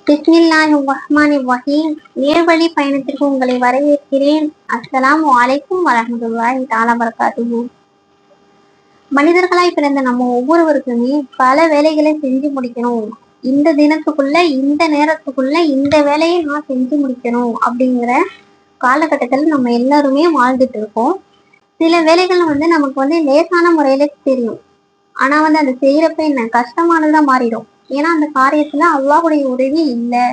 பிஸ்மில்லாஹிர்ரஹ்மானிர்ரஹீம். நேர்வழி பயணத்திற்கு உங்களை வரவேற்கிறேன். அஸ்ஸலாமு அலைக்கும் வரஹ்மத்துல்லாஹி தஆலா பரகாத்துஹு. மனிதர்களாய் பிறந்த நம்ம ஒவ்வொருவருக்குமே பல வேலைகளை செஞ்சு முடிக்கணும், இந்த தினத்துக்குள்ள இந்த நேரத்துக்குள்ள இந்த வேலையை நான் செஞ்சு முடிக்கணும் அப்படிங்கிற காலகட்டத்தில் நம்ம எல்லாருமே வாழ்ந்துட்டு இருக்கோம். சில வேலைகள் நமக்கு லேசான முறையில தெரியும். ஆனா அதை செய்யறப்ப என்ன கஷ்டமானதா மாறிடும். ஏன்னா அந்த காரியத்துல அல்லாஹ்வுடைய உதவி இல்லை.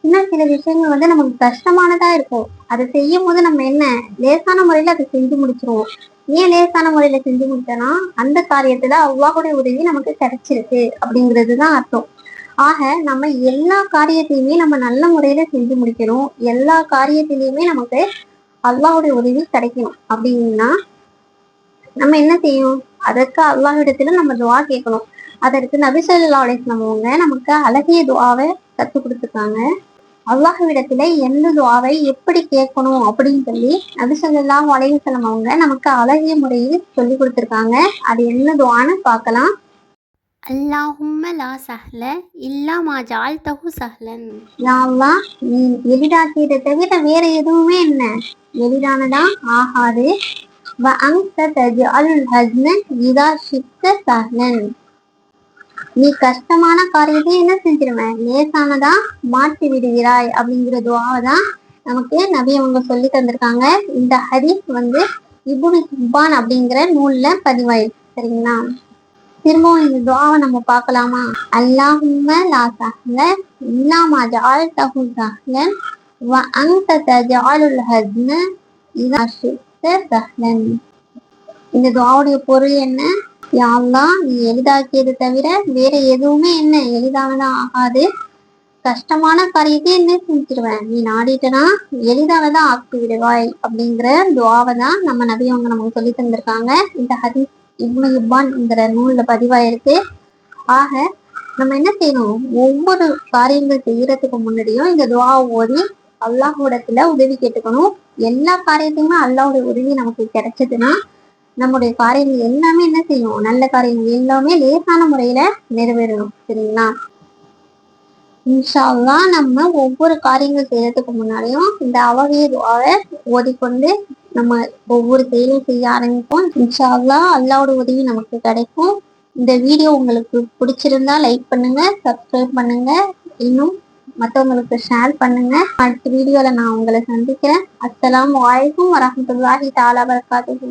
இன்னும் சில விஷயங்கள் நமக்கு கஷ்டமானதா இருக்கும். அதை செய்யும் போது நம்ம என்ன லேசான முறையில அதை செஞ்சு முடிச்சிருவோம். ஏன் லேசான முறையில செஞ்சு முடிச்சோன்னா அந்த காரியத்துல அல்லாஹ்வுடைய உதவி நமக்கு கிடைச்சிருக்கு அப்படிங்கிறதுதான் அர்த்தம். ஆக நம்ம எல்லா காரியத்தையுமே நம்ம நல்ல முறையில செஞ்சு முடிக்கணும். எல்லா காரியத்திலையுமே நமக்கு அல்லாஹ்வுடைய உதவி கிடைக்கணும் அப்படின்னா நம்ம என்ன செய்யணும்? அதற்கு அல்லாஹ்விடத்துல நம்ம துவா கேட்கணும். அதற்கு நபி ஸல்லல்லாஹு அலைஹி வஸல்லம் அவங்க நமக்கு அழகிய துவாவை கற்றுக் கொடுத்துருக்காங்க. அல்லாஹ்விடத்துல எந்த துவாவை எப்படி கேட்கணும் அப்படின்னு சொல்லி நபி ஸல்லல்லாஹு அலைஹி வஸல்லம் அவங்க நமக்கு அழகிய முறையில் சொல்லி கொடுத்துருக்காங்க. அது என்ன துவான்னு பார்க்கலாம். அல்லாஹும்ம லா சஹ்ல இல்லா மா ஜஅல்தஹு சஹ்லன். யா அல்லாஹ், நீ எளிதாக்கியதை தவிர வேற எதுவுமே என்ன எளிதானதா ஆகாது. வ அன்த தஜ்அலுல் ஹஸ்ன இதா ஷி'த சஹ்லன். நீ கஷ்டமான காரியத்தை என்ன செஞ்சிருவேன் லேசானதா மாற்றி விடுகிறாய் அப்படிங்கிற துவாவை தான் நமக்கு நபி அவங்க சொல்லி தந்திருக்காங்க. இந்த ஹதீஸ் இப்னு ஹிப்பான் அப்படிங்கிற நூல்ல பதிவாயிருக்கு. சரிங்களா? திரும்பவும் இந்த துவாவை நம்ம பார்க்கலாமா? அல்லாஹும்ம லா சஹ்ல இல்லா மா ஜஅல்தஹு சஹ்லன் வ அன்த தஜ்அலுல் ஹஸ்ன இதா ஷி'த சஹ்லன். இந்த துவாவுடைய பொருள் என்ன? யா அல்லாஹ், நீ எளிதாக்கியது தவிர வேற எதுவுமே என்ன எளிதானதா ஆகாது. கஷ்டமான காரியத்தை என்ன செஞ்சிருவேன், நீ நாடிட்டனா எளிதானதா ஆக்கி விடுவாய் அப்படிங்கிற துவாவை தான் நம்ம நபி அவங்க நமக்கு சொல்லி தந்திருக்காங்க. இந்த ஹதீஸ் இப்னு ஹிப்பான்ங்கிற நூல்ல பதிவாயிருக்கு. ஆக நம்ம என்ன செய்யணும்? ஒவ்வொரு காரியங்கள் செய்யறதுக்கு முன்னாடியும் இந்த துவாவை ஓதி அல்லாஹ்விடத்துல உதவி கேட்டுக்கணும். எல்லா காரியத்தையுமே அல்லாஹ்வுடைய உதவி நமக்கு கிடைச்சதுன்னா நம்முடைய காரியங்கள் எல்லாமே என்ன செய்யும், நல்ல காரியங்கள் எல்லாமே லேசான முறையில நிறைவேறணும். சரிங்களா? இன்ஷா அல்லாஹ் நம்ம ஒவ்வொரு காரியங்கள் செய்யறதுக்கு முன்னாடியும் இந்த அழகிய துஆவை ஓதிக்கொண்டு நம்ம ஒவ்வொரு செயலும் செய்ய ஆரம்பிப்போம். இன்ஷா அல்லாஹ் அல்லாஹ்வோட உதவி நமக்கு கிடைக்கும். இந்த வீடியோ உங்களுக்கு பிடிச்சிருந்தா லைக் பண்ணுங்க, சப்ஸ்கிரைப் பண்ணுங்க, இன்னும் மற்றவங்களுக்கு ஷேர் பண்ணுங்க. அடுத்த வீடியோல நான் உங்களை சந்திக்கிறேன். அஸ்ஸலாமு அலைக்கும் வரஹ்மத்துல்லாஹி தஆலா பரகாத்துஹு.